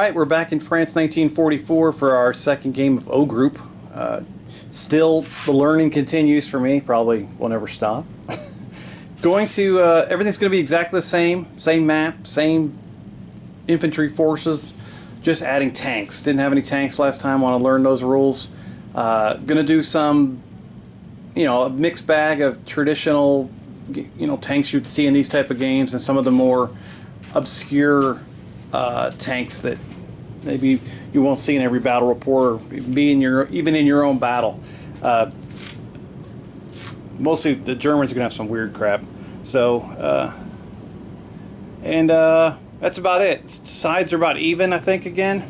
Alright, we're back in France 1944 for our second game of O Group. Still, the learning continues for me, probably will never stop. Everything's going to be exactly the same map, same infantry forces, just adding tanks. Didn't have any tanks last time, want to learn those rules. Going to do some, a mixed bag of traditional, tanks you'd see in these type of games and some of the more obscure tanks that maybe you won't see in every battle report or even in your own battle. Mostly the Germans are going to have some weird crap. So, that's about it. Sides are about even, I think, again.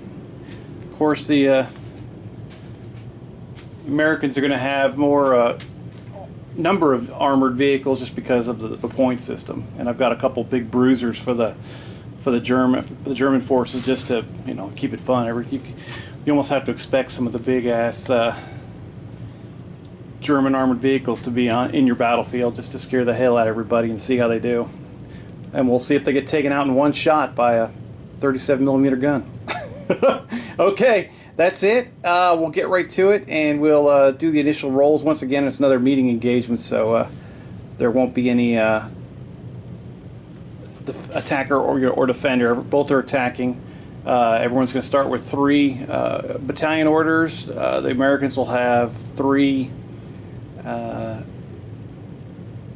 Of course, the Americans are going to have more number of armored vehicles just because of the point system. And I've got a couple big bruisers for the German forces just to keep it fun. You almost have to expect some of the big ass German armored vehicles to be in your battlefield just to scare the hell out of everybody and see how they do. And we'll see if they get taken out in one shot by a 37mm gun. Okay, that's it. We'll get right to it and we'll do the initial rolls. Once again, it's another meeting engagement, so there won't be any attacker or defender. Both are attacking. Everyone's going to start with 3 battalion orders. The Americans will have 3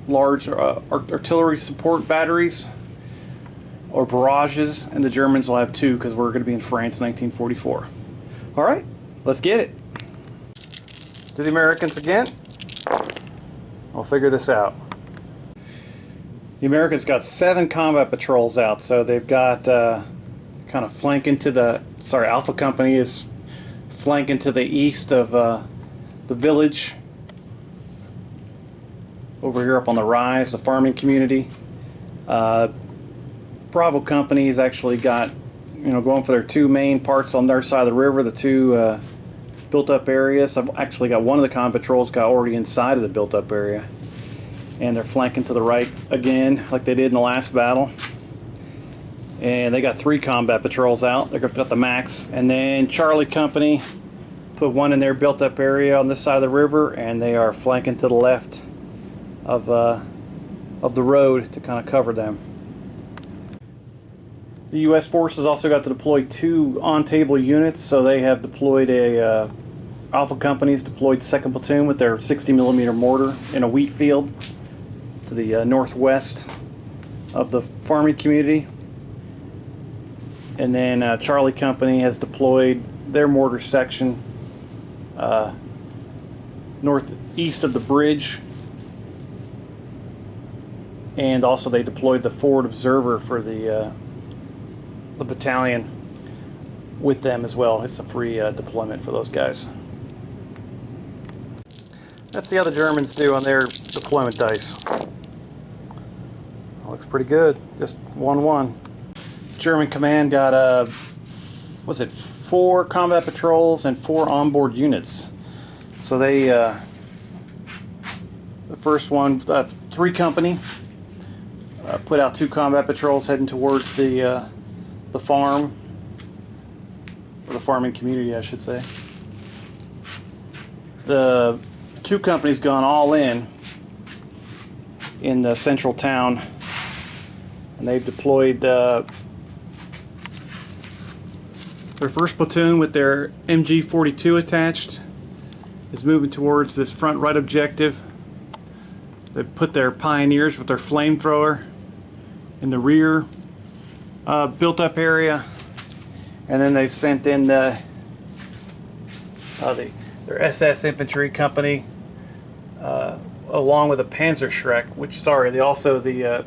large artillery support batteries or barrages, and the Germans will have 2 because we're going to be in France 1944. Alright, let's get it. To the Americans again. I'll figure this out. The Americans got 7 combat patrols out, so they've got kind of flanking to the... Sorry, Alpha Company is flanking to the east of the village. Over here up on the rise, the farming community. Bravo Company has actually got, going for their 2 main parts on their side of the river, the 2 built-up areas. I've actually got one of the combat patrols got already inside of the built-up area. And they're flanking to the right again, like they did in the last battle. And they got 3 combat patrols out. They've got the max. And then Charlie Company put 1 in their built-up area on this side of the river, and they are flanking to the left of the road to kind of cover them. The U.S. forces also got to deploy 2 on-table units, so they have deployed Alpha Company's deployed 2nd Platoon with their 60mm mortar in a wheat field to the northwest of the farming community. And then Charlie Company has deployed their mortar section northeast of the bridge. And also they deployed the forward observer for the battalion with them as well. It's a free deployment for those guys. Let's see how the Germans do on their deployment dice. Looks pretty good. Just 1-1. German command got 4 combat patrols and 4 onboard units. So they the first one, 3 company. Put out 2 combat patrols heading towards the farm, or the farming community, I should say. The 2 companies gone all in the central town, and they've deployed their 1st platoon with their MG-42 attached is moving towards this front right objective. They've put their pioneers with their flamethrower in the rear built-up area, and then they've sent in their SS infantry company along with a Panzerschreck. The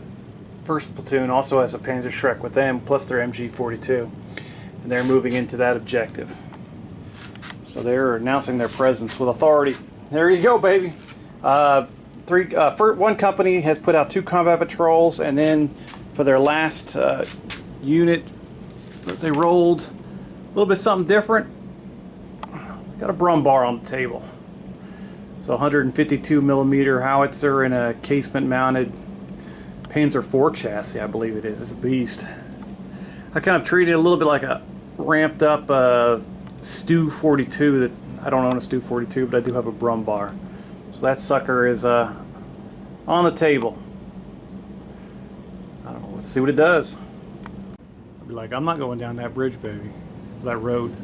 1st platoon also has a Panzerschreck with them, plus their MG-42, and they're moving into that objective. So they're announcing their presence with authority. There you go, baby. 1 company has put out 2 combat patrols, and then for their last unit that they rolled, a little bit something different. Got a Brumbar on the table. So 152mm howitzer and a casement-mounted Panzer IV chassis, I believe it is. It's a beast. I kind of treat it a little bit like a ramped up Stu 42. That I don't own a Stu 42, but I do have a Brumbar. So that sucker is on the table. I don't know. Let's see what it does. I'll be like, I'm not going down that bridge, baby. That road.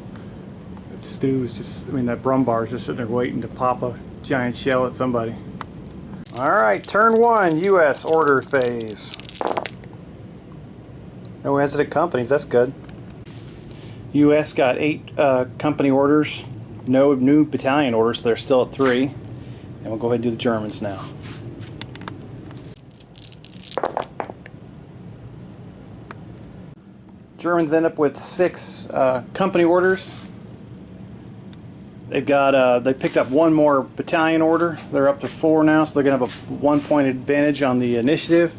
That Stu's just, I mean, that Brumbar is just sitting there waiting to pop a giant shell at somebody. Alright, turn 1, U.S. order phase. No hesitant companies, that's good. U.S. got 8 company orders, no new battalion orders, so they're still at 3. And we'll go ahead and do the Germans now. Germans end up with 6 company orders. They've got they picked up 1 more battalion order. They're up to 4 now, so they're gonna have a 1-point advantage on the initiative.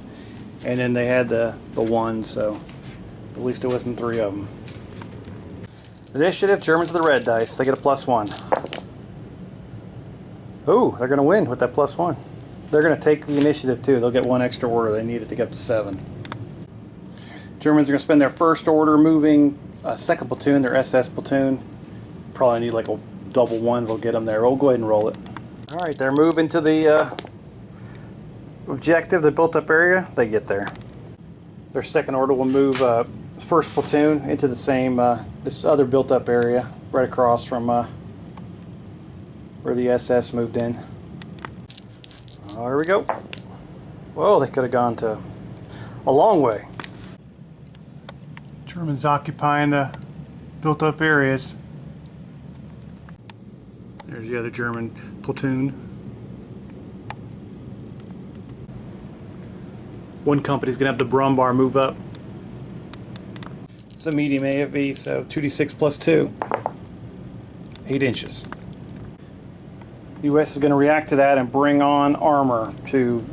And then they had the 1, so at least it wasn't 3 of them. Initiative, Germans are the red dice. They get a +1. Ooh, they're gonna win with that +1. They're gonna take the initiative too. They'll get 1 extra order. They need it to get up to 7. Germans are gonna spend their first order moving second platoon, their SS platoon. Probably need like a double 1s. They'll get them there. We'll go ahead and roll it. All right, they're moving to the objective, the built-up area. They get there. Their second order will move first platoon into the same this other built-up area right across from where the SS moved in. Oh, here we go. Whoa, they could have gone to a long way. Germans occupying the built-up areas. There's the other German platoon. One company's gonna have the Brumbar move up. It's a medium AFV, so 2d6 plus 2. 8 inches. US is gonna react to that and bring on armor to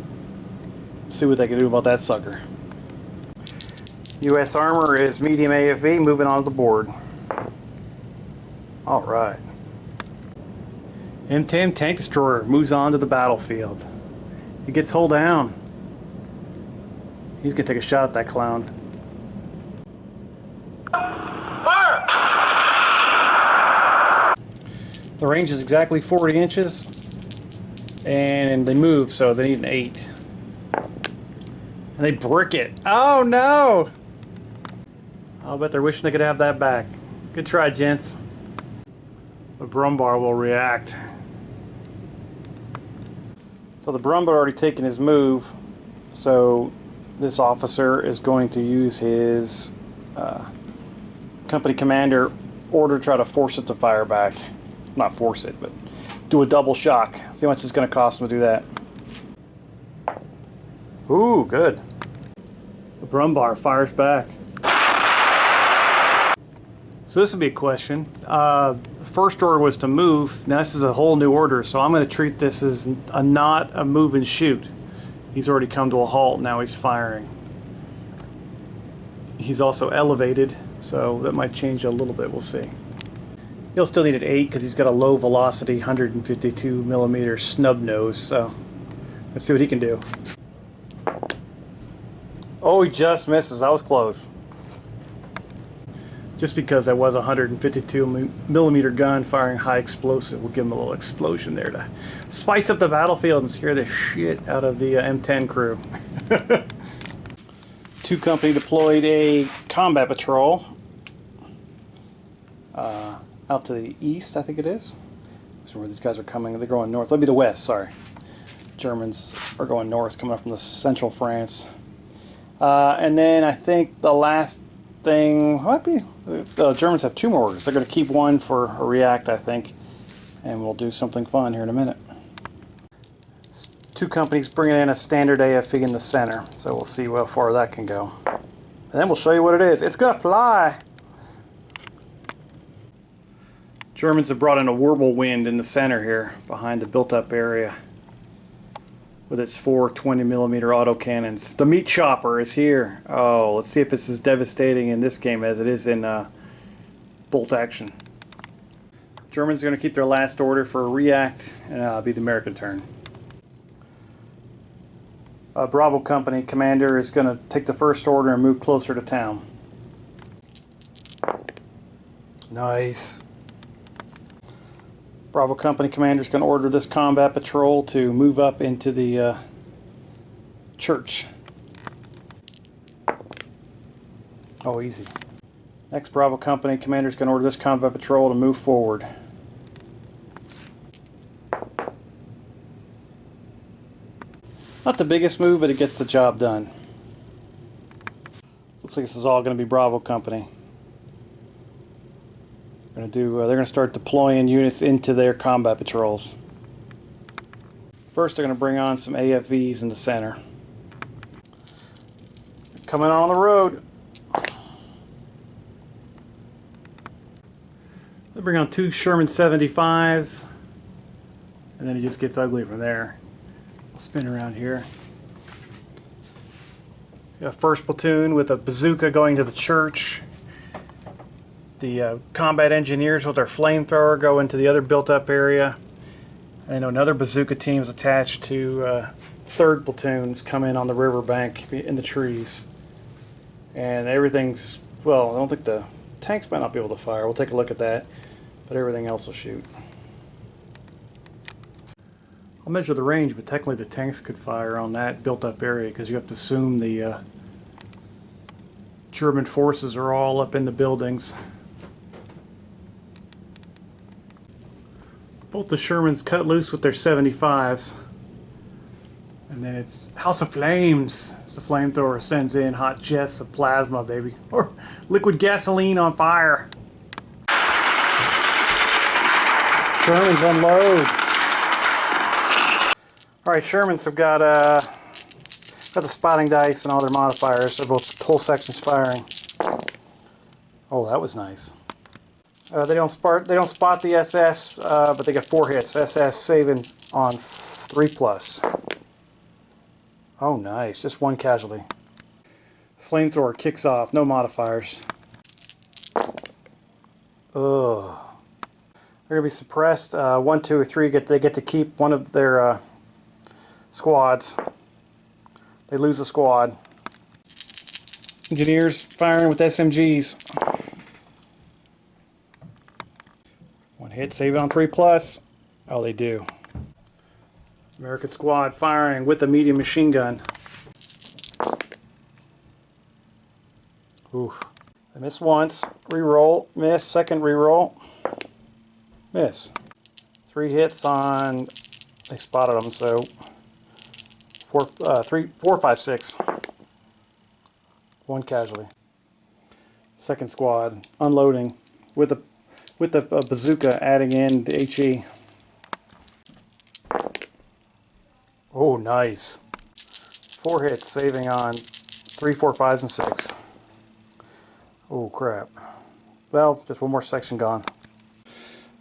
see what they can do about that sucker. US armor is medium AFV, moving onto the board. Alright. M10 tank destroyer moves on to the battlefield. He gets hull down. He's gonna take a shot at that clown. Fire! The range is exactly 40 inches, and they move, so they need an 8. And they brick it. Oh no! I'll bet they're wishing they could have that back. Good try, gents. The Brumbar will react. So the Brumbar already taken his move, so this officer is going to use his company commander order to try to force it to fire back. Not force it, but do a double shock. See how much it's going to cost him to do that. Ooh, good. The Brumbar fires back. So this would be a question. The first order was to move. Now this is a whole new order, so I'm going to treat this as not a move and shoot. He's already come to a halt, now he's firing. He's also elevated, so that might change a little bit, we'll see. He'll still need an 8 because he's got a low velocity 152 millimeter snub nose, so let's see what he can do. Oh, he just misses. That was close. Just because that was a 152 millimeter gun firing high explosive, we'll give him a little explosion there to spice up the battlefield and scare the shit out of the M10 crew. 2 company deployed a combat patrol out to the east, I think it is. That's where these guys are coming. They're going north. That'd be the west, sorry. Germans are going north, coming up from the central France. And then I think the last thing might be the Germans have 2 more orders. They're going to keep 1 for a react, I think, and we'll do something fun here in a minute. 2 companies bringing in a standard AFE in the center, so we'll see how far that can go. And then we'll show you what it is. It's going to fly. Germans have brought in a Wirbelwind in the center here, behind the built-up area, with its 4 20mm autocannons. The meat chopper is here. Oh, let's see if it's as devastating in this game as it is in bolt action. Germans are going to keep their last order for a react, and it'll be the American turn. Bravo Company commander is going to take the first order and move closer to town. Nice. Bravo Company Commander is going to order this combat patrol to move up into the church. Oh, easy. Next, Bravo Company Commander is going to order this combat patrol to move forward. Not the biggest move, but it gets the job done. Looks like this is all going to be Bravo Company. They're going to start deploying units into their combat patrols. First, they're going to bring on some AFVs in the center. Coming on the road. They bring on 2 Sherman 75s, and then it just gets ugly from there. I'll spin around here. Got first platoon with a bazooka going to the church. The combat engineers with their flamethrower go into the other built-up area. And another bazooka team is attached to 3rd platoons come in on the riverbank in the trees. And everything's, well, I don't think the tanks might not be able to fire. We'll take a look at that. But everything else will shoot. I'll measure the range, but technically the tanks could fire on that built-up area because you have to assume the German forces are all up in the buildings. Both the Shermans cut loose with their 75s. And then it's House of Flames. As the flamethrower sends in hot jets of plasma, baby. Or liquid gasoline on fire. Shermans unload. Alright, Shermans have got the spotting dice and all their modifiers. They're both whole sections firing. Oh, that was nice. They don't spot the SS, but they get 4 hits. SS saving on 3+. Oh, nice. Just 1 casualty. Flamethrower kicks off. No modifiers. Ugh. They're going to be suppressed. 1, 2, or 3. They get to keep one of their squads. They lose a squad. Engineers firing with SMGs. 1 hit, save it on 3+. Oh, they do. American squad firing with a medium machine gun. Oof. I miss once. Reroll. Miss. Second reroll. Miss. 3 hits on. They spotted them, so 4, 5, 6. 1 casualty. Second squad unloading with the bazooka, adding in the HE. Oh, nice. 4 hits, saving on 3, 4, 5s, and 6. Oh, crap. Well, just 1 more section gone.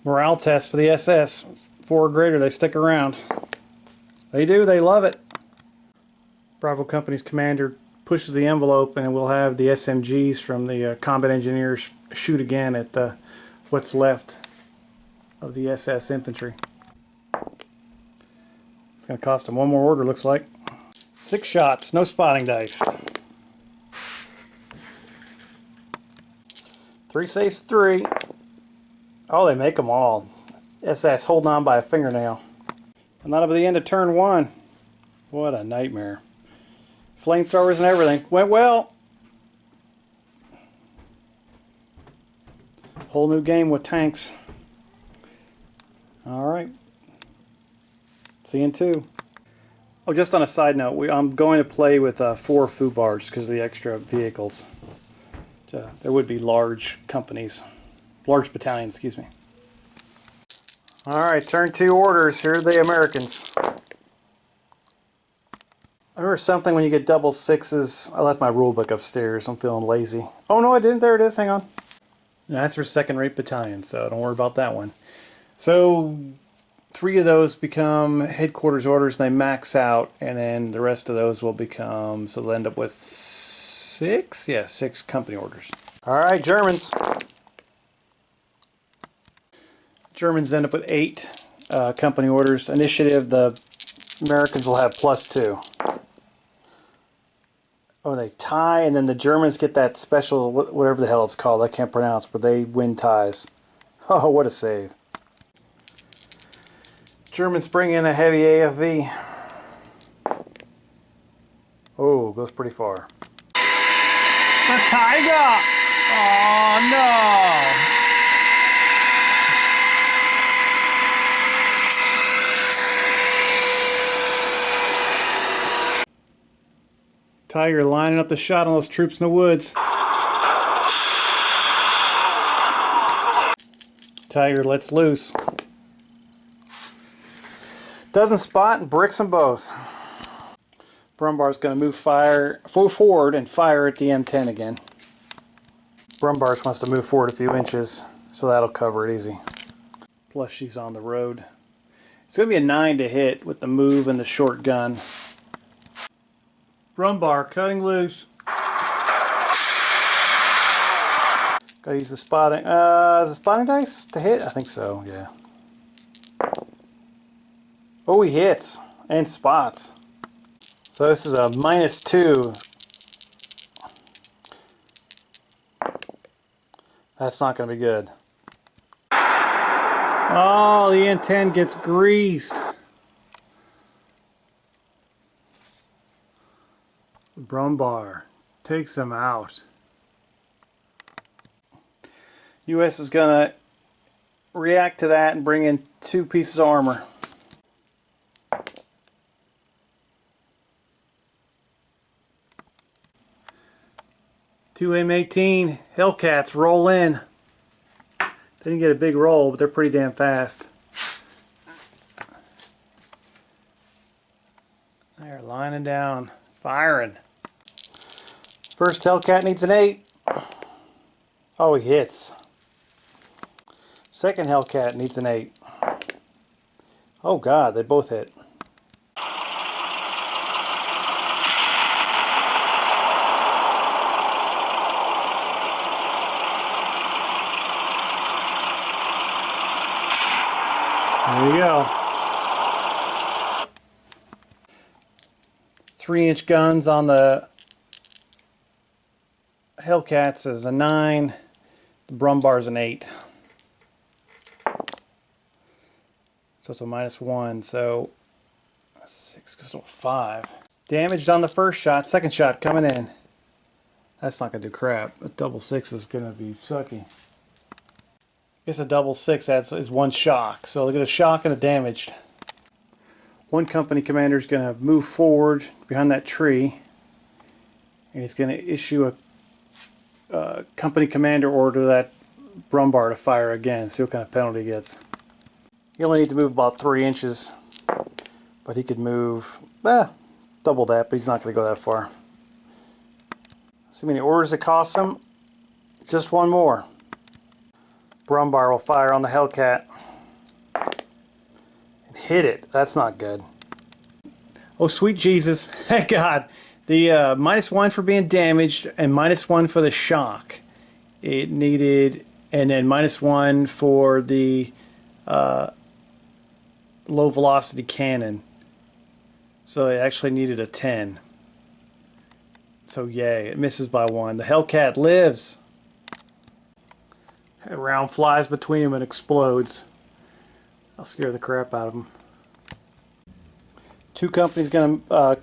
Morale test for the SS. 4 or greater, they stick around. They do, they love it. Bravo Company's commander pushes the envelope, and we'll have the SMGs from the combat engineers shoot again at what's left of the SS infantry. It's going to cost them 1 more order, looks like. 6 shots, no spotting dice. 3 saves 3. Oh, they make them all. SS holding on by a fingernail. And that'll be the end of turn 1. What a nightmare. Flamethrowers and everything. Went well. Whole new game with tanks. Alright. See you in 2. Oh, just on a side note, I'm going to play with 4 FUBARs because of the extra vehicles. There would be large companies. Large battalions, excuse me. Alright, turn 2 orders. Here are the Americans. I remember something when you get double 6s. I left my rule book upstairs. I'm feeling lazy. Oh no, I didn't. There it is. Hang on. That's for second-rate battalion, so don't worry about that one. So 3 of those become headquarters orders, and they max out, and then the rest of those will become, so they'll end up with 6? Yeah, 6 company orders. Alright, Germans. Germans end up with 8 company orders. Initiative, the Americans will have +2. Oh, they tie, and then the Germans get that special, whatever the hell it's called, I can't pronounce, but they win ties. Oh, what a save. Germans bring in a heavy AFV. Oh, goes pretty far. The Tiger! Oh, no! Tiger lining up the shot on those troops in the woods. Tiger lets loose. Doesn't spot and bricks them both. Brumbar's going to move forward and fire at the M10 again. Brumbar's wants to move forward a few inches, so that'll cover it easy. Plus she's on the road. It's going to be a 9 to hit with the move and the short gun. Brumbar cutting loose. Gotta use the spotting. Is the spotting dice to hit? I think so, yeah. Oh, he hits and spots. So this is a -2. That's not going to be good. Oh, the N10 gets greased. Brumbar takes him out. US is going to react to that and bring in 2 pieces of armor. Two M18 Hellcats roll in. They didn't get a big roll, but they're pretty damn fast. They're lining down, firing. First Hellcat needs an 8. Oh, he hits. Second Hellcat needs an 8. Oh God, they both hit. There you go. 3-inch guns on the Hellcats is a 9. The Brumbar's an 8. So it's a -1. So 6 goes to 5. Damaged on the first shot. Second shot coming in. That's not going to do crap. A double 6 is going to be sucky. I guess a double 6 is 1 shock. So look at a shock and a damaged. One company commander is going to move forward behind that tree. And he's going to issue a company commander order to that Brumbar to fire again. See what kind of penalty he gets. You only need to move about 3 inches. But he could move double that, but he's not going to go that far. See how many orders it costs him? Just 1 more. Brumbar will fire on the Hellcat. And hit it. That's not good. Oh, sweet Jesus. Thank God. The -1 for being damaged and -1 for the shock. It needed, and then -1 for the low velocity cannon. So it actually needed a 10. So yay, it misses by 1. The Hellcat lives. A round flies between them and explodes. I'll scare the crap out of them. 2 companies going to,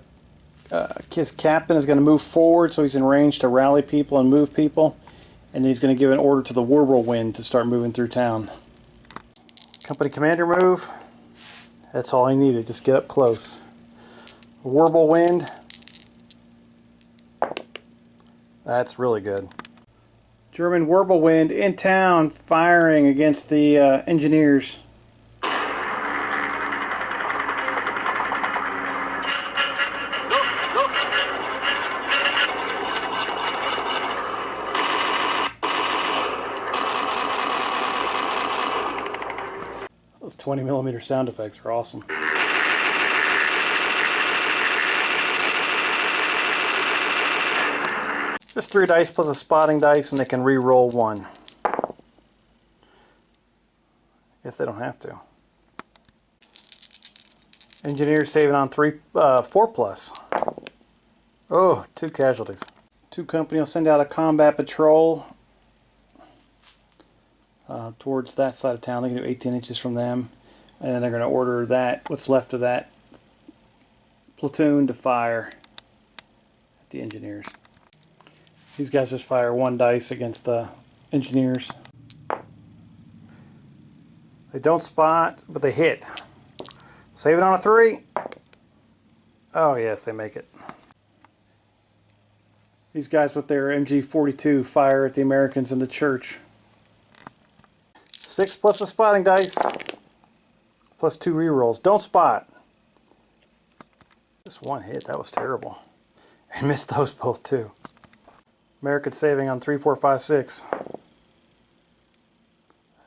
his captain is going to move forward so he's in range to rally people and move people. And then he's going to give an order to the whirlwind to start moving through town. Company commander move. That's all he needed, just get up close. Whirlwind. That's really good. German whirlwind in town firing against the engineers. Those 20mm sound effects are awesome. Just 3 dice plus a spotting dice, and they can re-roll 1. Guess they don't have to. Engineers saving on 4+. Oh, 2 casualties. 2 company will send out a combat patrol towards that side of town. They can do 18 inches from them. And then they're going to order that, what's left of that platoon, to fire at the engineers. These guys just fire 1 dice against the engineers. They don't spot, but they hit. Save it on a 3. Oh yes, they make it. These guys with their MG42 fire at the Americans in the church. 6 plus a spotting dice, plus 2 rerolls. Don't spot. Just 1 hit, that was terrible. And missed those both too. American saving on 3, 4, 5, 6.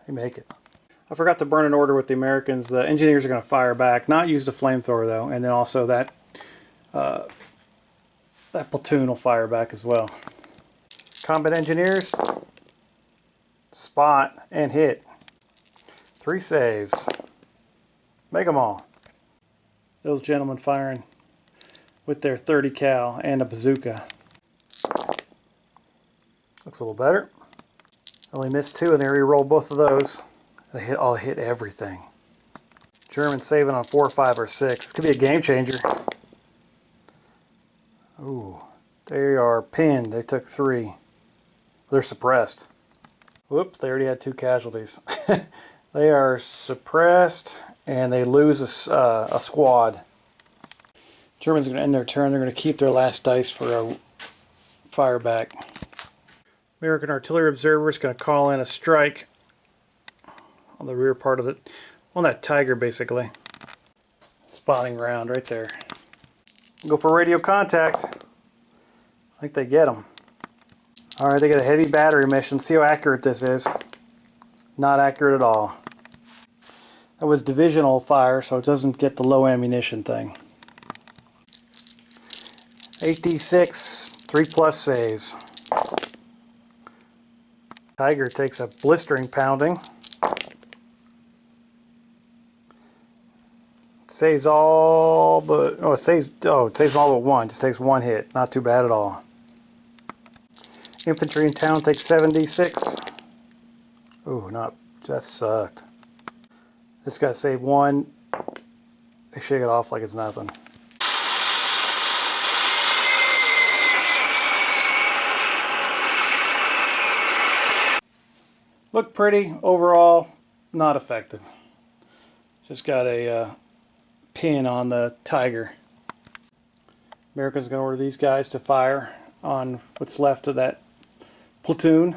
They make it. I forgot to burn an order with the Americans. The engineers are going to fire back. Not use the flamethrower though. And then also that platoon will fire back as well. Combat engineers. Spot and hit. 3 saves. Make them all. Those gentlemen firing with their 30 cal and a bazooka. Looks a little better. Only missed 2 and they re-rolled both of those. They hit everything. German saving on 4, 5, or 6. This could be a game changer. Ooh, they are pinned. They took 3. They're suppressed. Whoops, they already had 2 casualties. They are suppressed and they lose a squad. Germans are going to end their turn. They're going to keep their last dice for a fire back. American artillery observer is going to call in a strike on the rear part of it, on that Tiger basically. Spotting round right there. Go for radio contact. I think they get them. Alright, they get a heavy battery mission. See how accurate this is. Not accurate at all. That was divisional fire, so it doesn't get the low ammunition thing. 8d6, 3 plus saves. Tiger takes a blistering pounding. Saves all but it saves all but 1. Just takes 1 hit. Not too bad at all. Infantry in town takes 7d6. Ooh, that sucked. This guy saved 1. They shake it off like it's nothing. Looked pretty. Overall, not effective. Just got a pin on the Tiger. America's going to order these guys to fire on what's left of that platoon.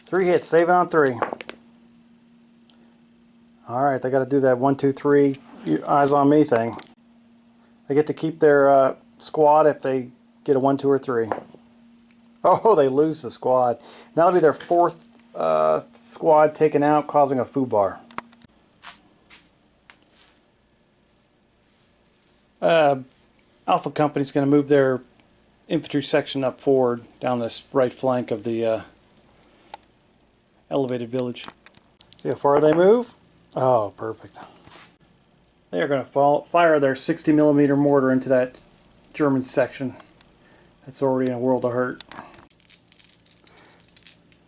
Three hits, saving on 3. Alright, they got to do that 1, 2, 3 eyes on me thing. They get to keep their squad if they get a 1, 2, or 3. Oh, they lose the squad. That'll be their 4th squad taken out, causing a foobar. Alpha Company's going to move their infantry section up forward down this right flank of the elevated village. See how far they move? Oh, perfect. They are going to fire their 60mm mortar into that German section. That's already in a world of hurt.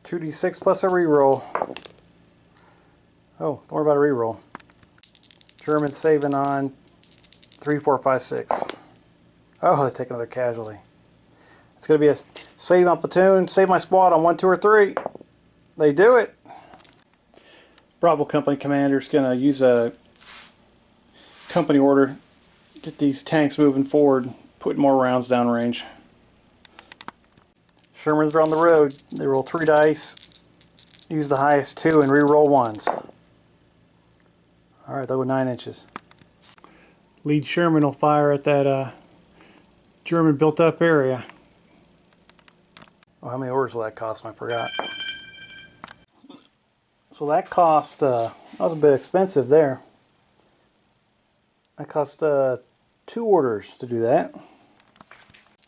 2d6 plus a reroll. Oh, don't worry about a reroll. German saving on 3, 4, 5, 6. Oh, they take another casualty. It's going to be a save on platoon, save my squad on 1, 2, or 3. They do it. Bravo Company commander is going to use a company order, get these tanks moving forward, put more rounds downrange. Shermans are on the road. They roll 3 dice, use the highest 2, and re-roll 1s. Alright, that was 9 inches. Lead Sherman will fire at that German built-up area. Oh, how many orders will that cost? I forgot. So that cost, that was a bit expensive there. That cost 2 orders to do that.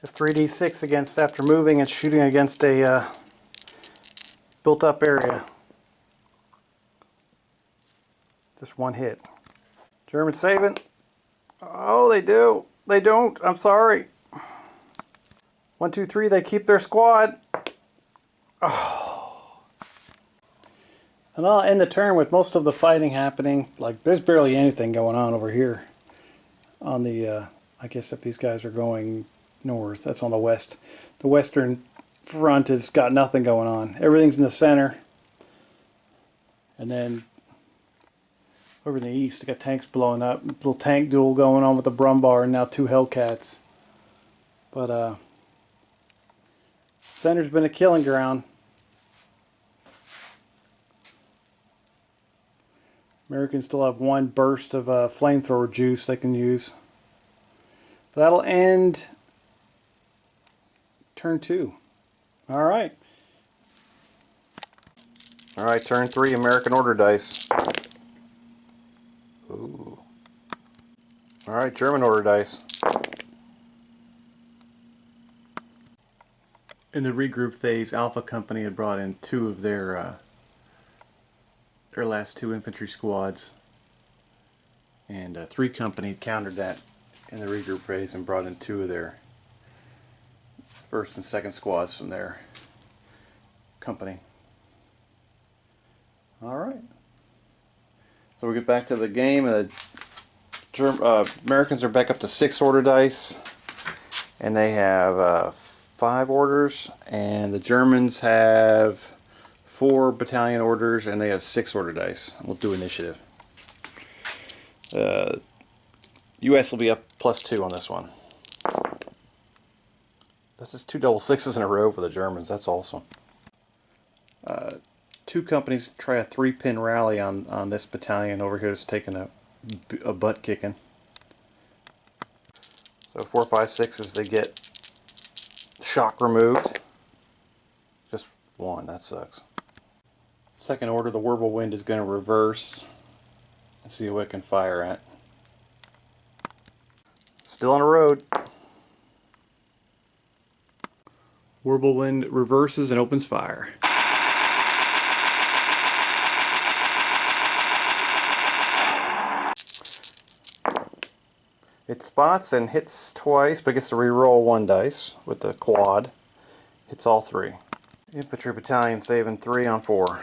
It's 3d6 against after moving and shooting against a built-up area. Just 1 hit. Germans saving. Oh, they do. They don't. I'm sorry. 1, 2, 3. They keep their squad. Oh. And I'll end the turn with most of the fighting happening. Like, there's barely anything going on over here. On the, I guess if these guys are going north, that's on the west. The western front has got nothing going on. Everything's in the center. And then over in the east, I got tanks blowing up. Little tank duel going on with the Brumbar and now 2 Hellcats. But center's been a killing ground. Americans still have 1 burst of flamethrower juice they can use. But that'll end turn 2. Alright. Alright, turn 3, American order dice. Ooh. Alright, German order dice. In the regroup phase, Alpha Company had brought in 2 of their last 2 infantry squads, and 3 Company countered that in the regroup phase and brought in 2 of their 1st and 2nd squads from their company. Alright. So we get back to the game, and the Americans are back up to 6 order dice, and they have 5 orders, and the Germans have 4 battalion orders, and they have 6 order dice. We'll do initiative. US will be up +2 on this one. This is 2 double 6s in a row for the Germans. That's awesome. 2 companies try a 3-pin rally on this battalion over here that's taking a butt kicking. So 4, 5, 6s, they get shock removed. Just 1, that sucks. Second order, the Whirlwind is going to reverse and see what it can fire at. Still on the road. Whirlwind reverses and opens fire. It spots and hits twice, but gets to re-roll 1 dice with the quad. Hits all 3. Infantry battalion saving 3 on 4.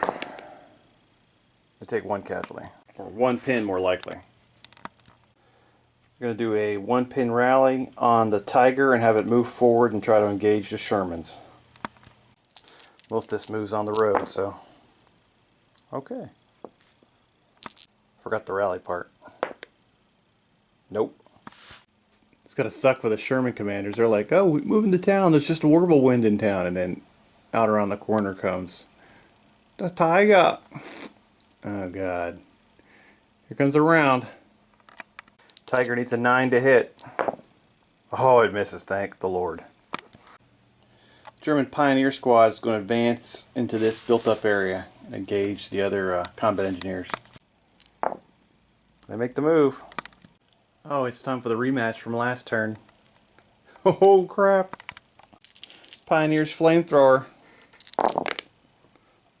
They take 1 casualty. Or 1 pin, more likely. We're going to do a 1-pin rally on the Tiger and have it move forward and try to engage the Shermans. Most of this moves on the road, so... Okay. Forgot the rally part. Nope. It's gotta suck for the Sherman commanders. They're like, oh, we move into town, there's just a whirlwind in town, and then out around the corner comes the Tiger. Oh god. Here comes the round. Tiger needs a 9 to hit. Oh, it misses, thank the Lord. German Pioneer Squad is going to advance into this built-up area and engage the other combat engineers. They make the move. Oh, it's time for the rematch from last turn. Oh crap. Pioneer's flamethrower.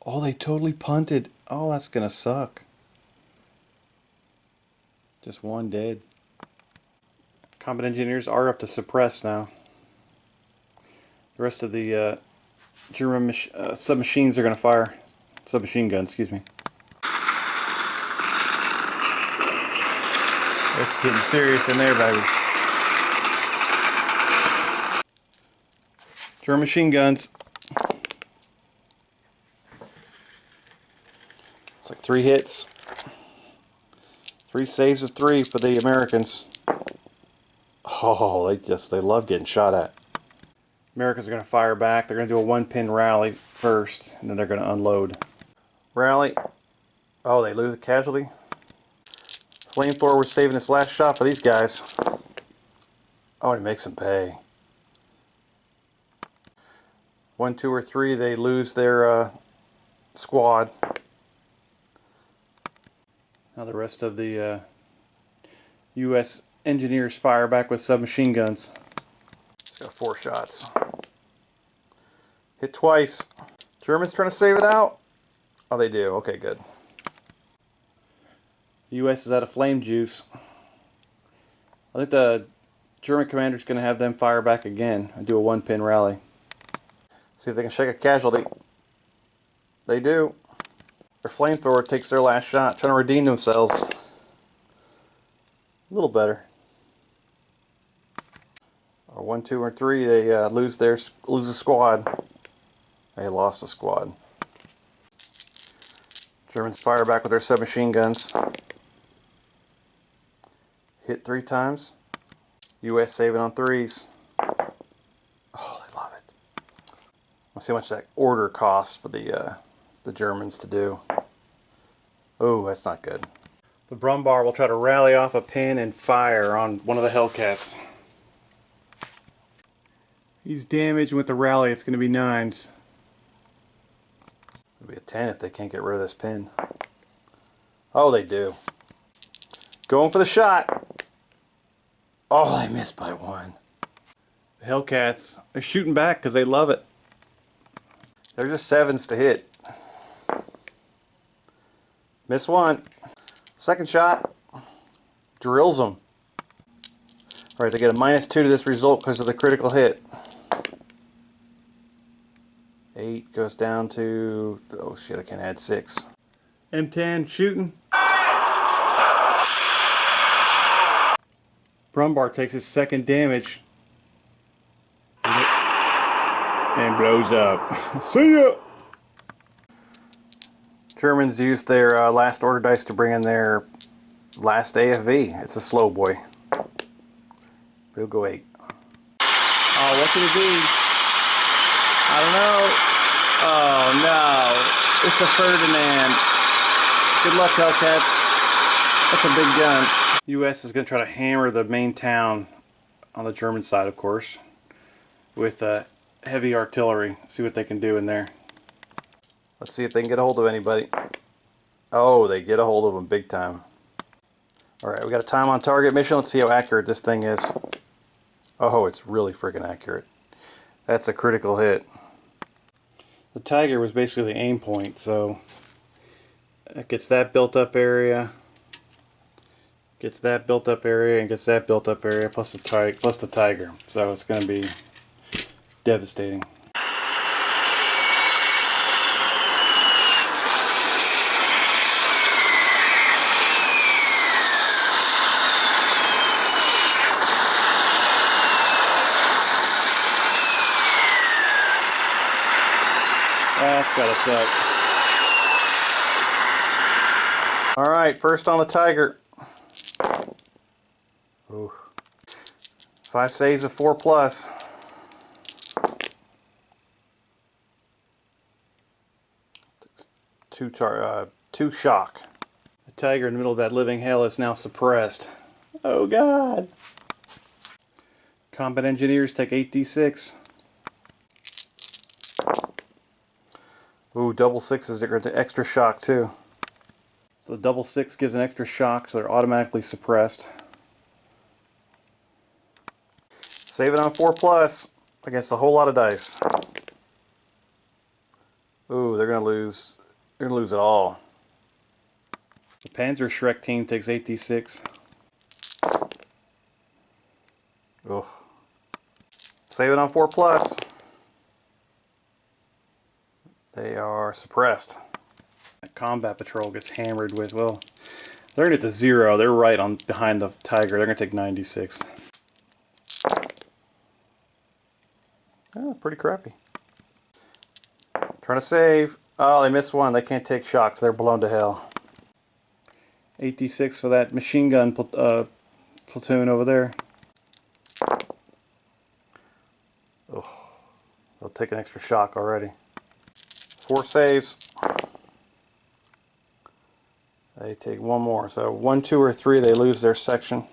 Oh, they totally punted. Oh, that's gonna suck. Just 1 dead. Combat engineers are up to suppress now. The rest of the German submachines are gonna fire. Submachine guns, excuse me. It's getting serious in there, baby. German machine guns. It's like 3 hits. 3 saves of 3 for the Americans. Oh, they love getting shot at. Americans are going to fire back. They're going to do a 1-pin rally first, and then they're going to unload. Rally. Oh, they lose a casualty. Flamethrower was saving his last shot for these guys. Oh, and he makes them pay. 1, 2, or 3, they lose their squad. Now the rest of the U.S. engineers fire back with submachine guns. Got 4 shots. Hit twice. Germans trying to save it out. Oh, they do. Okay, good. The U.S. is out of flame juice. I think the German commander's going to have them fire back again and do a one-pin rally. See if they can shake a casualty. They do. Their flamethrower takes their last shot, trying to redeem themselves. A little better. Or 1, 2, or 3, they lose a squad. They lost a squad. Germans fire back with their submachine guns. Hit 3 times. U.S. saving on 3s. Oh, they love it. Let's see how much that order costs for the Germans to do. Oh, that's not good. The Brumbar will try to rally off a pin and fire on one of the Hellcats. He's damaged with the rally. It's going to be 9s. It'll be a 10 if they can't get rid of this pin. Oh, they do. Going for the shot. Oh, they missed by 1. The Hellcats, they're shooting back because they love it. They're just 7s to hit. Miss 1. Second shot. Drills them. Alright, they get a -2 to this result because of the critical hit. 8 goes down to... oh shit, I can't add 6. M10 shooting. Brumbar takes his second damage. And blows up. See ya! Germans used their last order dice to bring in their last AFV. It's a slow boy. We'll go 8. Oh, what could it be? I don't know. Oh no. It's a Ferdinand. Good luck, Hellcats. That's a big gun. U.S. is going to try to hammer the main town on the German side, of course, with heavy artillery. See what they can do in there. Let's see if they can get a hold of anybody. Oh, they get a hold of them big time. Alright, we got a time on target mission. Let's see how accurate this thing is. Oh, it's really freaking accurate. That's a critical hit. The Tiger was basically the aim point, so it gets that built up area, gets that built up area, and gets that built up area, plus the Tiger. So it's going to be devastating. That's gotta suck. Alright, first on the Tiger. Ooh. 5 saves of 4+. Two shock. The Tiger in the middle of that living hell is now suppressed. Oh god. Combat engineers take 8d6. Ooh, double 6s are going to extra shock too. So the double 6 gives an extra shock, so they're automatically suppressed. Save it on 4+ against a whole lot of dice. Ooh, they're gonna lose. They're gonna lose it all. The Panzer Shrek team takes 8d6. Ugh. Save it on 4+. They are suppressed. That combat patrol gets hammered with, well, they're gonna get to 0. They're right on behind the Tiger. They're gonna take 96. Oh, pretty crappy. Trying to save. Oh, they missed 1. They can't take shocks. They're blown to hell. 8d6 for that machine gun platoon over there. Oh, they'll take an extra shock already. 4 saves. They take 1 more. So 1, 2, or 3, they lose their section.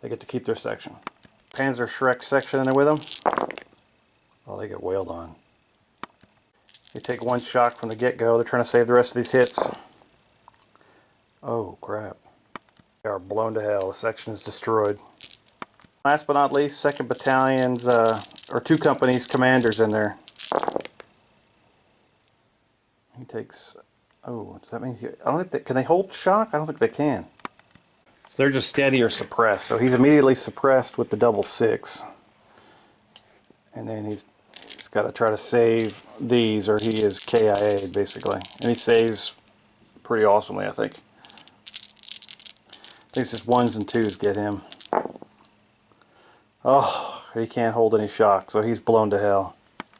They get to keep their section. Panzer Shrek section in there with them. Oh, they get wailed on. They take 1 shock from the get-go. They're trying to save the rest of these hits. Oh, crap. They are blown to hell. The section is destroyed. Last but not least, 2nd Battalion's, or 2 companies' commanders in there. He takes... oh, does that mean... I don't think can they hold shock? I don't think they can. So they're just steady or suppressed. So he's immediately suppressed with the 6.6. And then he's got to try to save these or he is KIA'd basically. And he saves pretty awesomely, I think. I think it's just 1s and 2s get him. Oh, he can't hold any shock, so he's blown to hell.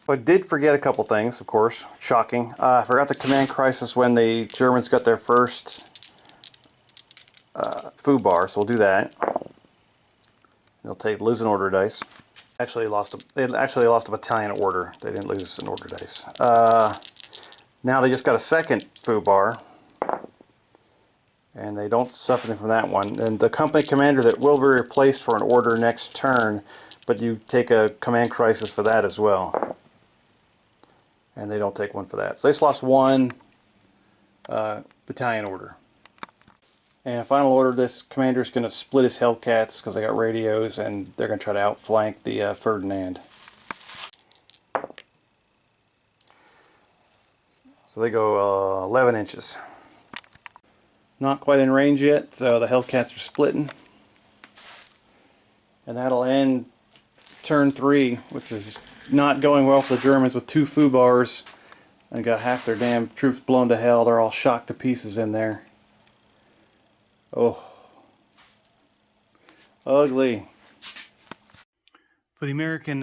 I did forget a couple things, of course. Shocking. I forgot the command crisis when the Germans got their first food bar, so we'll do that. They'll lose an order dice. They actually lost a battalion order. They didn't lose an order dice. Now they just got a second food bar. And they don't suffer from that one. And the company commander that will be replaced for an order next turn, but you take a command crisis for that as well. And they don't take one for that. So they just lost one battalion order. And final order, this commander is going to split his Hellcats because they got radios, and they're going to try to outflank the Ferdinand. So they go 11 inches. Not quite in range yet, so the Hellcats are splitting. And that'll end turn 3, which is not going well for the Germans with 2 foo bars and got half their damn troops blown to hell. They're all shocked to pieces in there. Oh. Ugly. For the American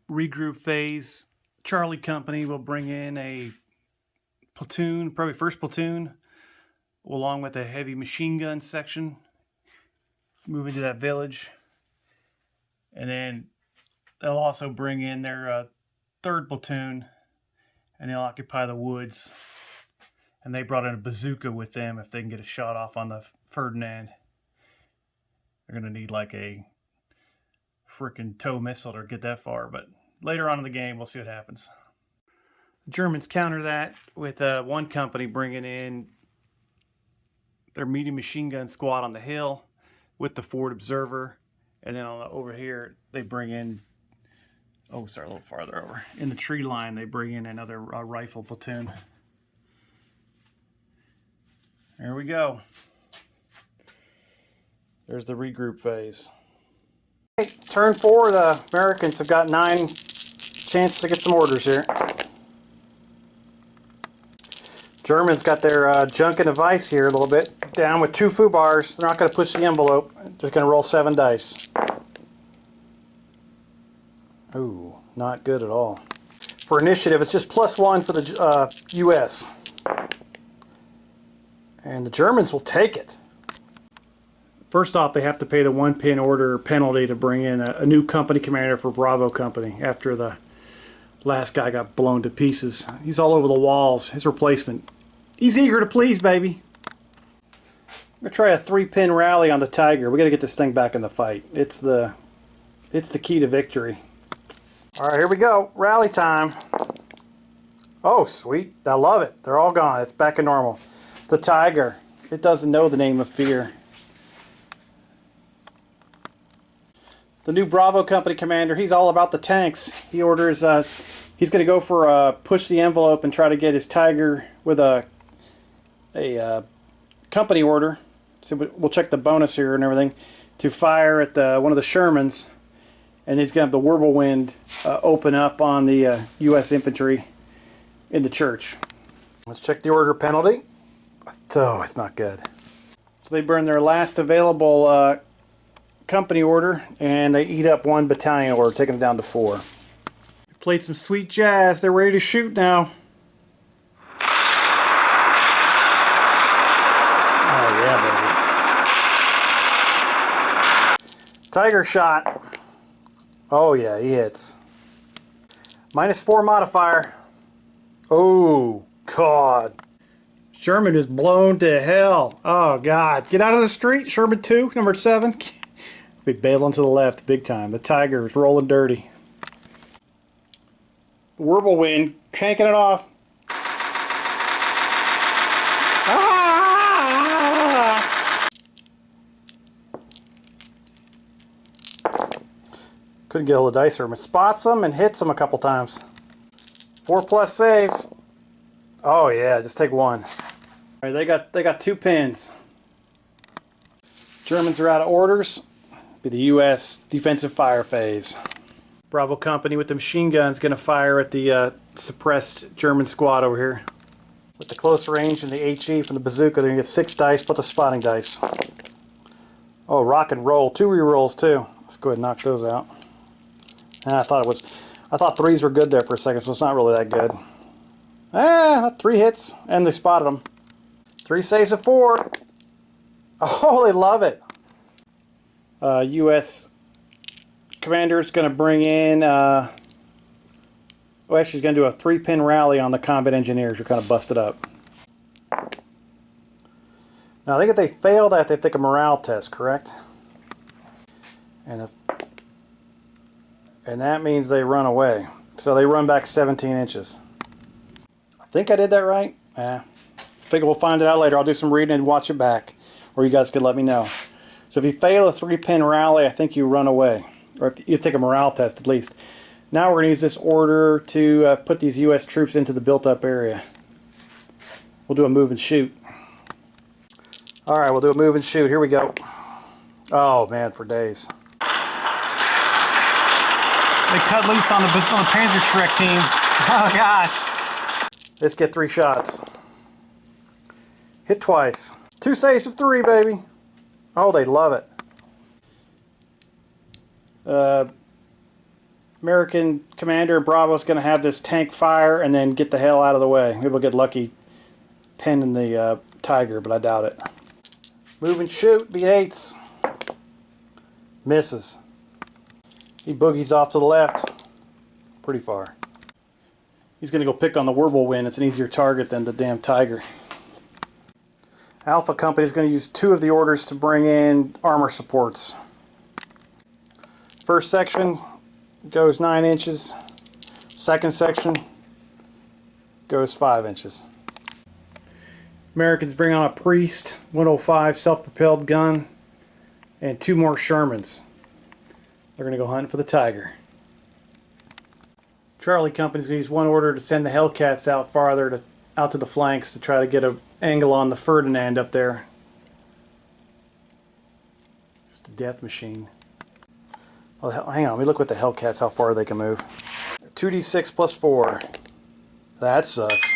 regroup phase, Charlie Company will bring in a platoon, probably first platoon, along with a heavy machine gun section, move into that village. And then they'll also bring in their third platoon, and they'll occupy the woods. And they brought in a bazooka with them if they can get a shot off on the Ferdinand. They're going to need like a freaking tow missile to get that far, but later on in the game we'll see what happens. The Germans counter that with one company bringing in their medium machine gun squad on the hill with the forward observer, and then over here they bring in, oh sorry, a little farther over, in the tree line they bring in another rifle platoon. There we go. There's the regroup phase. Okay, turn 4, the Americans have got 9 chances to get some orders here. Germans got their junk in a vice here a little bit. Down with 2 foo bars. They're not going to push the envelope. They're going to roll 7 dice. Ooh, not good at all. For initiative, it's just +1 for the U.S. And the Germans will take it. First off, they have to pay the 1-pin order penalty to bring in a new company commander for Bravo Company after the last guy got blown to pieces. He's all over the walls. His replacement. He's eager to please, baby. We're going to try a 3-pin rally on the Tiger. We got to get this thing back in the fight. It's the key to victory. All right, here we go. Rally time. Oh, sweet. I love it. They're all gone. It's back to normal. The Tiger. It doesn't know the name of fear. The new Bravo Company commander, he's all about the tanks. He orders, he's going to go for push the envelope and try to get his Tiger with a company order. So we'll check the bonus here and everything, to fire at one of the Shermans. And he's going to have the Whirlwind open up on the U.S. infantry in the church. Let's check the order penalty. Oh, it's not good. So they burn their last available company order, and they eat up 1 battalion order, taking it down to 4. Played some sweet jazz. They're ready to shoot now. Oh yeah, baby. Tiger shot. Oh yeah, he hits. -4 modifier. Oh God. Sherman is blown to hell. Oh God. Get out of the street, Sherman 2, number 7. Be bailing to the left big time. The Tiger is rolling dirty. Whirlwind cranking it off. Ah! Couldn't get a hold of dice, but spots them and hits them a couple times. 4+ saves. Oh yeah, just take 1. All right, they got 2 pins. Germans are out of orders. Be the U.S. defensive fire phase. Bravo company with the machine guns going to fire at the suppressed German squad over here. With the close range and the HE from the bazooka, they're going to get 6 dice plus the spotting dice. Oh, rock and roll. 2 rerolls too. Let's go ahead and knock those out. I thought 3s were good there for a second, so it's not really that good. Not 3 hits, and they spotted them. 3 saves of 4. Oh, they love it. U.S. commander is going to bring in. Well, actually, he's going to do a 3-pin rally on the combat engineers. You're kind of busted up. Now, I think if they fail that, they take a morale test, correct? And that means they run away. So they run back 17 inches. I think I did that right. Figure we'll find it out later. I'll do some reading and watch it back, or you guys could let me know. So if you fail a 3-pin rally, I think you run away, or if you take a morale test at least. Now we're going to use this order to put these U.S. troops into the built-up area. We'll do a move and shoot. All right, we'll do a move and shoot. Here we go. Oh man, for days. They cut loose on the Panzerschreck team. Oh gosh. Let's get 3 shots. Hit twice. 2 saves of 3, baby. Oh, they love it. American commander Bravo's going to have this tank fire and then get the hell out of the way. Maybe we'll get lucky pinning the Tiger, but I doubt it. Move and shoot. B8s. Misses. He boogies off to the left. Pretty far. He's going to go pick on the Whirlwind. It's an easier target than the damn Tiger. Alpha Company is going to use 2 of the orders to bring in armor supports. First section goes 9 inches. Second section goes 5 inches. Americans bring on a Priest 105 self-propelled gun and 2 more Shermans. They're going to go hunting for the Tiger. Charlie Company's going to use 1 order to send the Hellcats out farther, out to the flanks to try to get an angle on the Ferdinand up there. Just a death machine. Well, hang on, let me look with the Hellcats how far they can move. 2d6 plus 4. That sucks.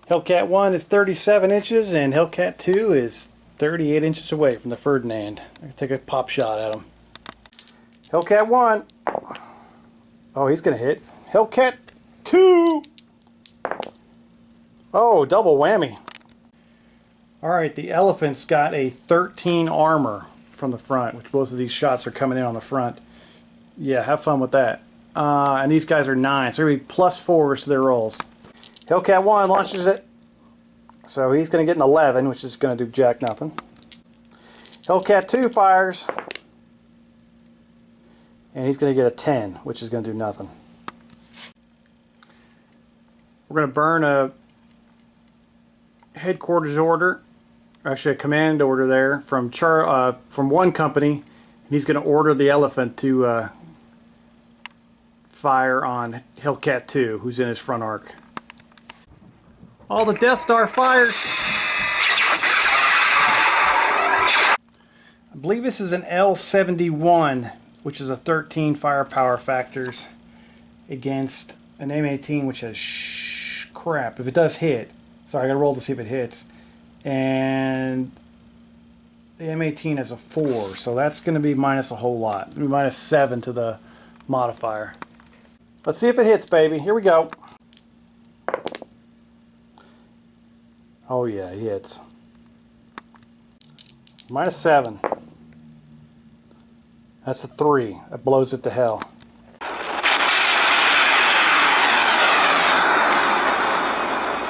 Hellcat 1 is 37 inches and Hellcat 2 is 38 inches away from the Ferdinand. I'm going to take a pop shot at him. Hellcat 1. Oh, he's going to hit. Hellcat 2. Oh, double whammy. Alright, the Elephant's got a 13 armor from the front, which both of these shots are coming in on the front. Yeah, have fun with that. And these guys are 9, so they're going to be plus 4s to their rolls. Hellcat 1 launches it. So he's going to get an 11, which is going to do jack nothing. Hellcat 2 fires. And he's going to get a 10, which is going to do nothing. We're going to burn a headquarters order, actually a command order there from one company. And he's going to order the Elephant to fire on Hellcat 2, who's in his front arc. All the Death Star fired. I believe this is an L-71, which is a 13 firepower factors against an M18, which has crap. If it does hit, sorry, I gotta roll to see if it hits. And the M18 has a 4, so that's going to be minus a whole lot. It's going to be minus 7 to the modifier. Let's see if it hits, baby. Here we go. Oh yeah, he hits. Minus 7. That's a 3. That blows it to hell.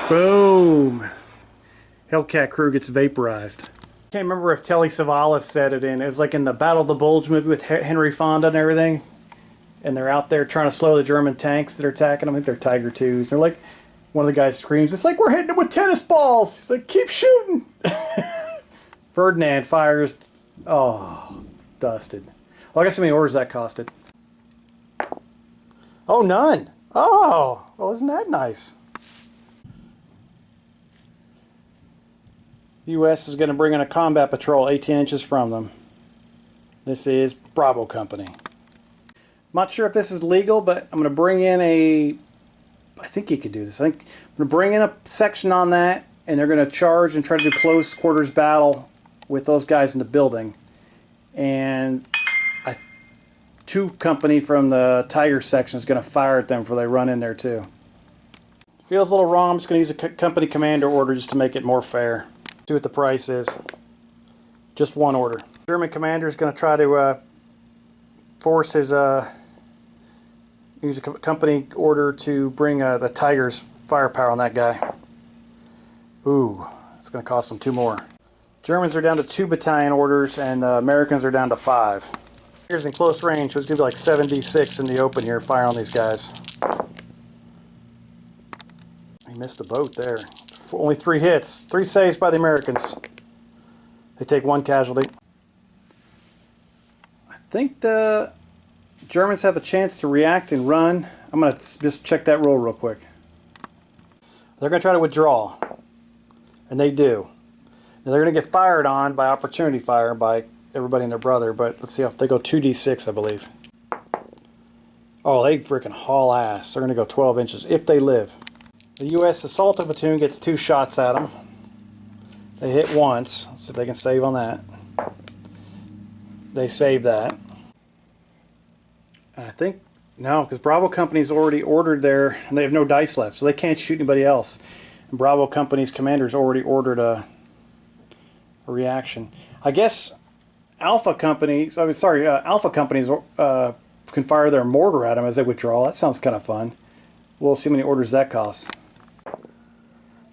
Boom! Hellcat crew gets vaporized. Can't remember if Telly Savalas said it in. It was like in the Battle of the Bulge movie with Henry Fonda and everything. And they're out there trying to slow the German tanks that are attacking them. I think they're Tiger 2s. And they're like, one of the guys screams, "It's like we're hitting them with tennis balls!" He's like, "Keep shooting!" Ferdinand fires. Oh, dusted. Well, I guess how many orders that costed. Oh, none. Oh, well, isn't that nice? U.S. is going to bring in a combat patrol 18 inches from them. This is Bravo Company. I'm not sure if this is legal, but I'm going to bring in I think you could do this. I think I'm going to bring in a section on that, and they're going to charge and try to do close quarters battle with those guys in the building. And 2 company from the Tiger section is going to fire at them before they run in there too. Feels a little wrong. I'm just going to use a company commander order just to make it more fair. See what the price is. Just one order. German commander is going to try to force his use a company order to bring the Tiger's firepower on that guy. Ooh, it's going to cost them 2 more. Germans are down to 2 battalion orders, and Americans are down to 5. Here's in close range, so it's going to be like 7d6 in the open here, firing on these guys. He missed the boat there. Only 3 hits. 3 saves by the Americans. They take 1 casualty. I think the Germans have a chance to react and run. I'm going to just check that roll real quick. They're going to try to withdraw. And they do. Now they're going to get fired on by opportunity fire by everybody and their brother, but let's see if they go 2d6, I believe. Oh, they freaking haul ass. They're going to go 12 inches if they live. The U.S. assault platoon gets 2 shots at them. They hit once. Let's see if they can save on that. They save that. And I think, no, because Bravo Company's already ordered their, and they have no dice left, so they can't shoot anybody else. And Bravo Company's commander's already ordered a reaction. I guess Alpha Companies, Alpha Companies can fire their mortar at them as they withdraw. That sounds kind of fun. We'll see how many orders that costs.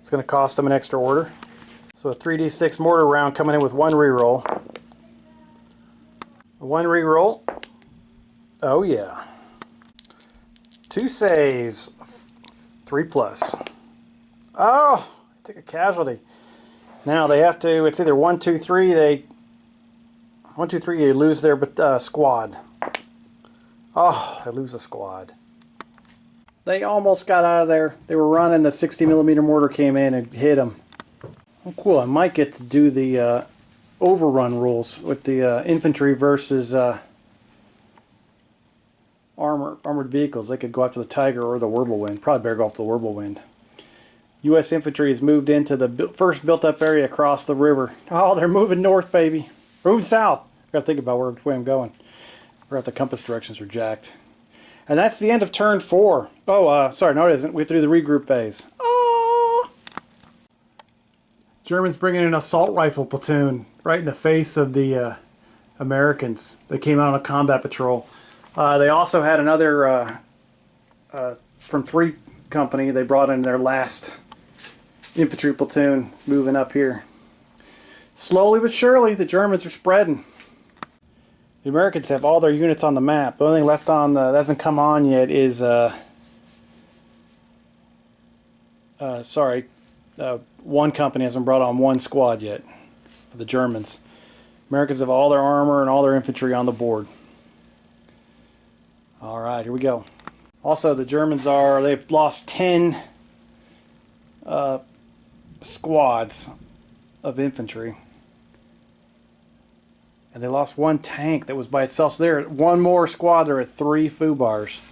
It's going to cost them an extra order. So a 3d6 mortar round coming in with 1 reroll. 1 reroll. Oh yeah. 2 saves. 3 plus. Oh! Take a casualty. Now they have to, it's either 1, 2, 3, 1, 2, 3, they lose their squad. Oh, they lose a squad. They almost got out of there. They were running, the 60mm mortar came in and hit them. Oh, cool, I might get to do the overrun rules with the infantry versus armored vehicles. They could go after the Tiger or the Whirlwind. Probably better go after the Whirlwind. U.S. infantry has moved into the first built-up area across the river. Oh, they're moving north, baby. Moving south. I've got to think about where I'm going. We're at the compass directions are jacked. And that's the end of turn 4. Oh, sorry, no it isn't. We have to do the regroup phase. Oh! Germans bringing in an assault rifle platoon right in the face of the Americans. They came out on a combat patrol. They also had another, from 3 company, they brought in their last infantry platoon moving up here. Slowly but surely, the Germans are spreading. The Americans have all their units on the map. The only thing left on that hasn't come on yet is, one company hasn't brought on 1 squad yet for the Germans. Americans have all their armor and all their infantry on the board. Alright, here we go. Also, the Germans they've lost 10 squads of infantry. And they lost 1 tank that was by itself. So they're at 1 more squad. They're at 3 FUBARs.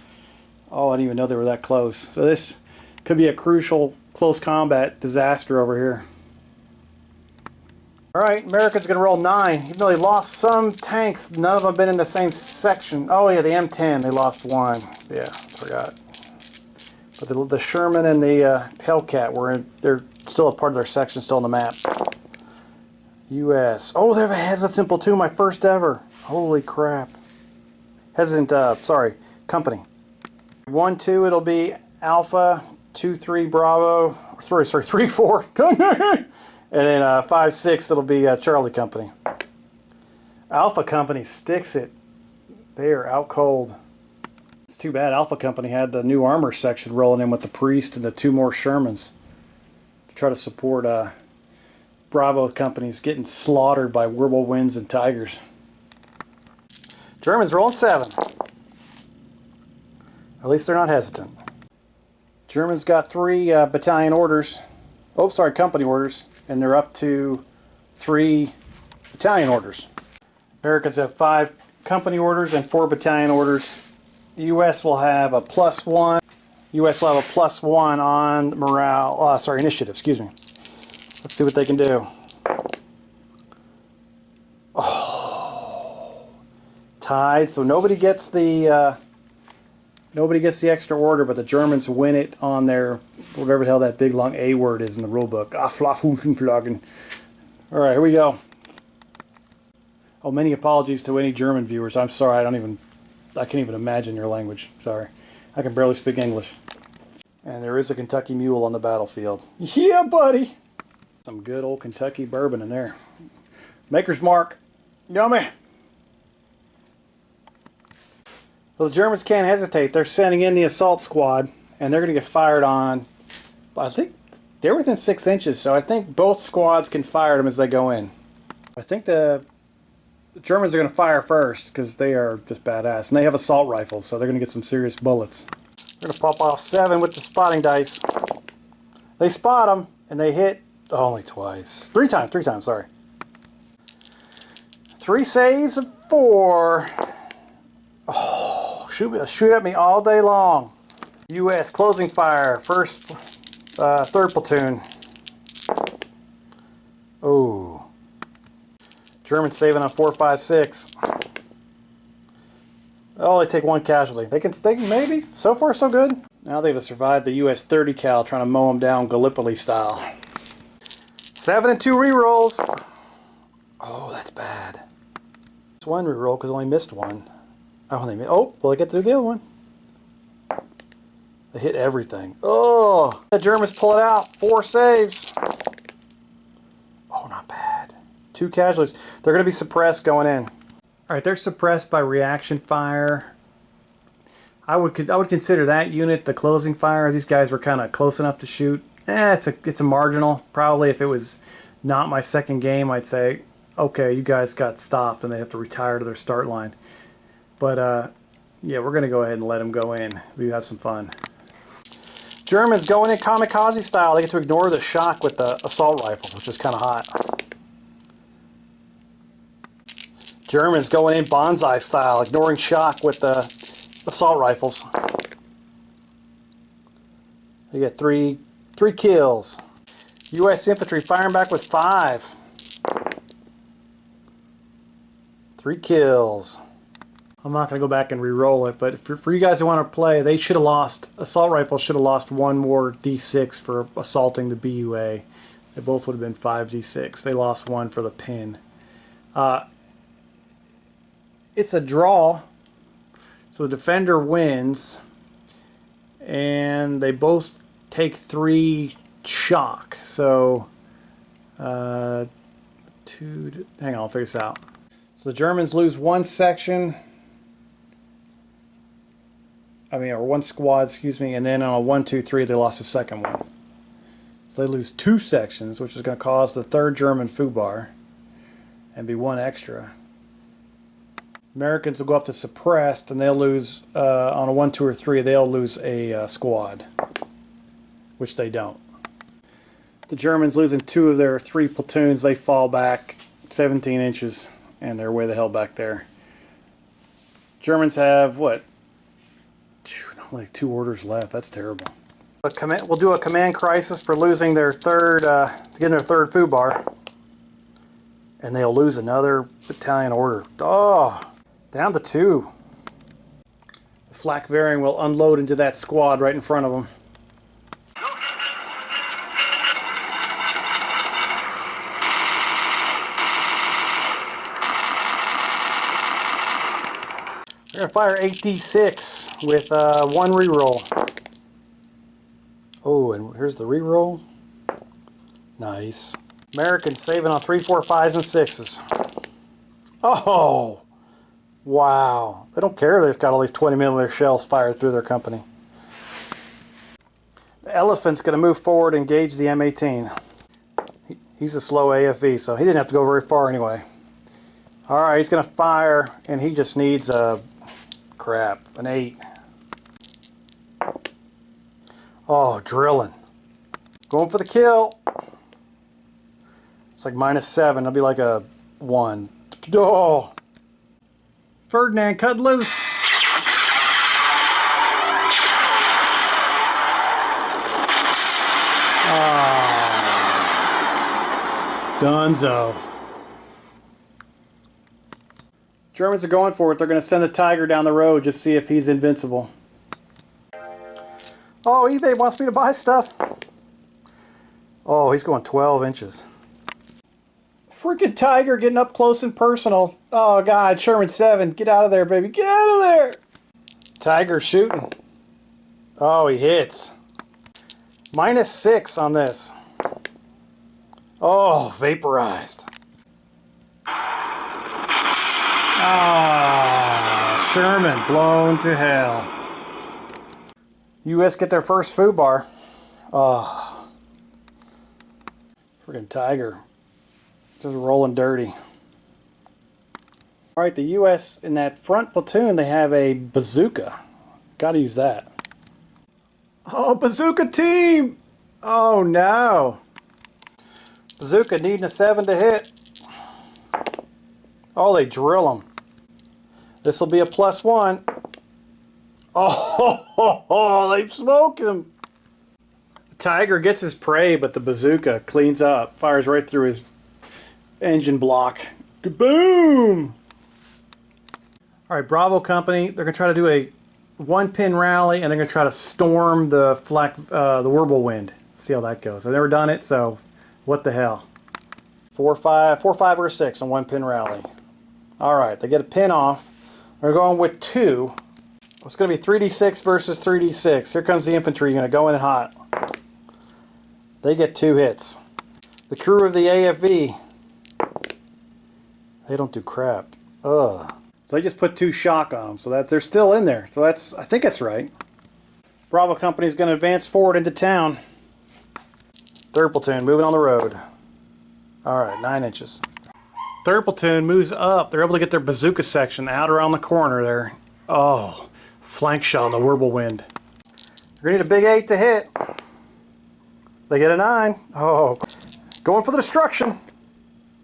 Oh, I didn't even know they were that close. So this could be a crucial close combat disaster over here. Alright, Americans going to roll 9. Even though they lost some tanks, none of them have been in the same section. Oh yeah, the M10, they lost 1. Yeah, forgot. But the Sherman and the Hellcat, they're still a part of their section, still on the map. U.S. Oh, they have a hesitant platoon, my first ever. Holy crap. Company. 1, 2, it'll be Alpha, 2, 3, Bravo, 3, 4. And then 5, 6, it'll be Charlie Company. Alpha Company sticks it. They are out cold. It's too bad Alpha Company had the new armor section rolling in with the Priest and the 2 more Shermans to try to support Bravo Company's getting slaughtered by Whirlwinds and Tigers. Germans rolling 7. At least they're not hesitant. Germans got 3 battalion orders. Oh, sorry, company orders. And they're up to 3 battalion orders. Americans have 5 company orders and 4 battalion orders. The U.S. will have a +1. U.S. will have a +1 on morale. Initiative. Excuse me. Let's see what they can do. Oh, tied. So nobody gets the extra order, but the Germans win it on their whatever the hell that big long A word is in the rule book. All right, here we go. Oh, many apologies to any German viewers. I'm sorry. I can't even imagine your language. Sorry. I can barely speak English. And there is a Kentucky mule on the battlefield. Yeah, buddy. Some good old Kentucky bourbon in there. Maker's Mark. Yummy. Well, the Germans can't hesitate. They're sending in the assault squad, and they're going to get fired on. I think they're within 6 inches, so I think both squads can fire them as they go in. I think the Germans are going to fire first because they are just badass. And they have assault rifles, so they're going to get some serious bullets. They're going to pop off 7 with the spotting dice. They spot them, and they hit only twice. 3 times, sorry. 3 saves of 4. Oh, shoot at me all day long. U.S. closing fire. First, 3rd platoon. Oh. Germans saving on 4, 5, 6. Oh, they take 1 casualty. They can maybe. So far, so good. Now they've survived the U.S. 30 cal trying to mow them down Gallipoli style. 7 and 2 rerolls. Oh, that's bad. It's 1 reroll because I only missed 1. Oh, well, I get to do the other one. They hit everything. Oh, the Germans pull it out. 4 saves. Oh, not bad. 2 casualties. They're going to be suppressed going in. All right, they're suppressed by reaction fire. I would consider that unit the closing fire. These guys were kind of close enough to shoot. It's a marginal. Probably if it was not my second game, I'd say, okay, you guys got stopped and they have to retire to their start line. But yeah, we're going to go ahead and let them go in. We have some fun. Germans going in kamikaze style. They get to ignore the shock with the assault rifles, which is kind of hot. Germans going in bonsai style, ignoring shock with the assault rifles. They get three kills. U.S. infantry firing back with 5. 3 kills. I'm not going to go back and re-roll it, but for you guys who want to play, they should have lost, assault rifles should have lost 1 more D6 for assaulting the BUA. They both would have been 5d6. They lost 1 for the pin. It's a draw, so the defender wins, and they both take 3 shock. So, hang on, I'll figure this out. So the Germans lose 1 section. Or 1 squad, excuse me, and then on a 1, 2, 3, they lost the second one. So they lose 2 sections, which is going to cause the 3rd German FUBAR and be 1 extra. Americans will go up to suppressed, and they'll lose, on a 1, 2, or 3, they'll lose a squad, which they don't. The Germans losing 2 of their 3 platoons, they fall back 17 inches, and they're way the hell back there. Germans have, what? Like 2 orders left. That's terrible. We'll do a command crisis for losing their 3rd, getting their 3rd FUBAR. And they'll lose another battalion order. Oh, down to 2. The flak Varian will unload into that squad right in front of them. We're going to fire 8d6 with 1 reroll. Oh, and here's the reroll. Nice. Americans saving on 3, 4, 5s, and 6s. Oh! Wow. They don't care they've got all these 20mm shells fired through their company. The Elephant's going to move forward and engage the M18. He's a slow AFE, so he didn't have to go very far anyway. Alright, he's going to fire, and he just needs a... an 8. Oh, drilling. Going for the kill. It's like -7. It'll be like a 1. Oh! Ferdinand, cut loose! Oh. Dunzo. Germans are going for it. They're going to send a Tiger down the road just see if he's invincible. Oh, eBay wants me to buy stuff. Oh, he's going 12 inches. Freaking Tiger getting up close and personal. Oh, God. Sherman 7. Get out of there, baby. Get out of there. Tiger shooting. Oh, he hits. -6 on this. Oh, vaporized. Ah, Sherman blown to hell. U.S. get their first food bar. Oh, freaking Tiger. Just rolling dirty. Alright, the U.S. in that front platoon, they have a bazooka. Gotta use that. Oh, bazooka team! Oh no. Bazooka needing a 7 to hit. Oh, they drill them. This will be a +1. Oh, they smoke him. The Tiger gets his prey, but the bazooka cleans up, fires right through his engine block. Kaboom! All right, Bravo Company. They're gonna try to do a 1-pin rally, and they're gonna try to storm the Whirlwind. See how that goes. I've never done it, so what the hell? 4, 5, or 6 on 1-pin rally. All right, they get a pin off. They're going with 2. It's going to be 3d6 versus 3d6. Here comes the infantry. Going to go in hot. They get 2 hits. The crew of the AFV. They don't do crap. Ugh. So they just put 2 shock on them. So they're still in there. So I think that's right. Bravo Company is going to advance forward into town. 3rd platoon moving on the road. All right, 9 inches. 3rd platoon moves up. They're able to get their bazooka section out around the corner there. Oh, flank shot on the Whirlwind. They're going to need a big 8 to hit. They get a 9. Oh, going for the destruction.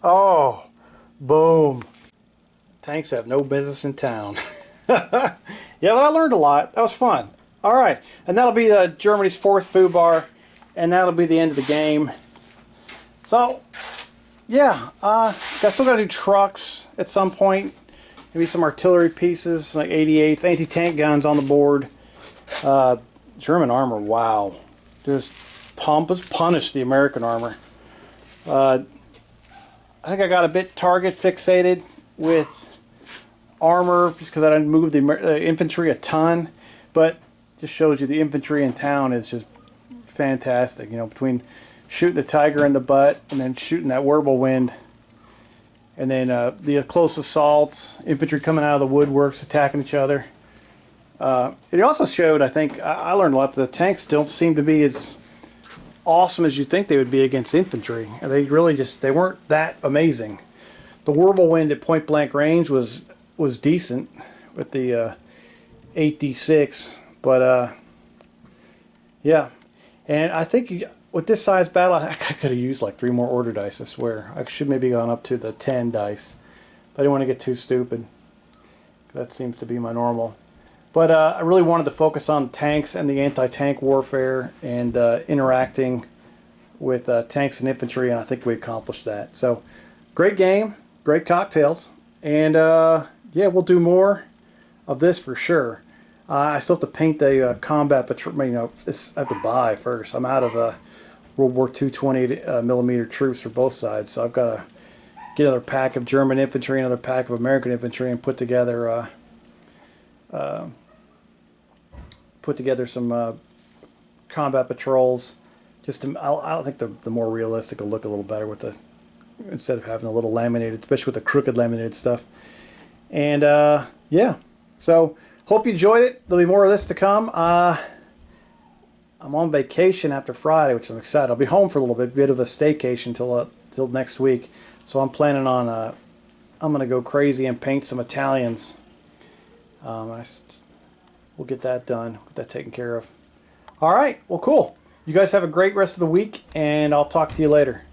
Oh, boom. Tanks have no business in town. Yeah, but I learned a lot. That was fun. All right, and that'll be Germany's 4th food bar, and that'll be the end of the game. So, yeah, I still got to do trucks at some point. Maybe some artillery pieces, like 88s, anti-tank guns on the board. German armor, wow. Just punish the American armor. I think I got a bit target fixated with armor just because I didn't move the infantry a ton. But just shows you the infantry in town is just fantastic. You know, between shooting the Tiger in the butt and then shooting that Whirlwind. And then the close assaults, infantry coming out of the woodworks, attacking each other. It also showed, I think, I learned a lot, that the tanks don't seem to be as awesome as you think they would be against infantry. They really they weren't that amazing. The Whirlwind at point blank range was decent with the 8d6, but yeah. And I think with this size battle, I could have used like 3 more order dice, I swear. I should maybe gone up to the 10 dice. But I didn't want to get too stupid. That seems to be my normal. But I really wanted to focus on tanks and the anti-tank warfare and interacting with tanks and infantry, and I think we accomplished that. So, great game, great cocktails, and yeah, we'll do more of this for sure. I still have to paint the combat, but I have to buy first. I'm out of World War II 20mm troops for both sides, so I've got to get another pack of German infantry, another pack of American infantry, and put together some combat patrols. Just to, I think the more realistic will look a little better with the, instead of having a little laminated, especially with the crooked laminated stuff. And yeah, so hope you enjoyed it. There'll be more of this to come. I'm on vacation after Friday, which I'm excited. I'll be home for a little bit of a staycation till next week. So I'm planning on I'm gonna go crazy and paint some Italians. We'll get that done, get that taken care of. All right, well, cool. You guys have a great rest of the week, and I'll talk to you later.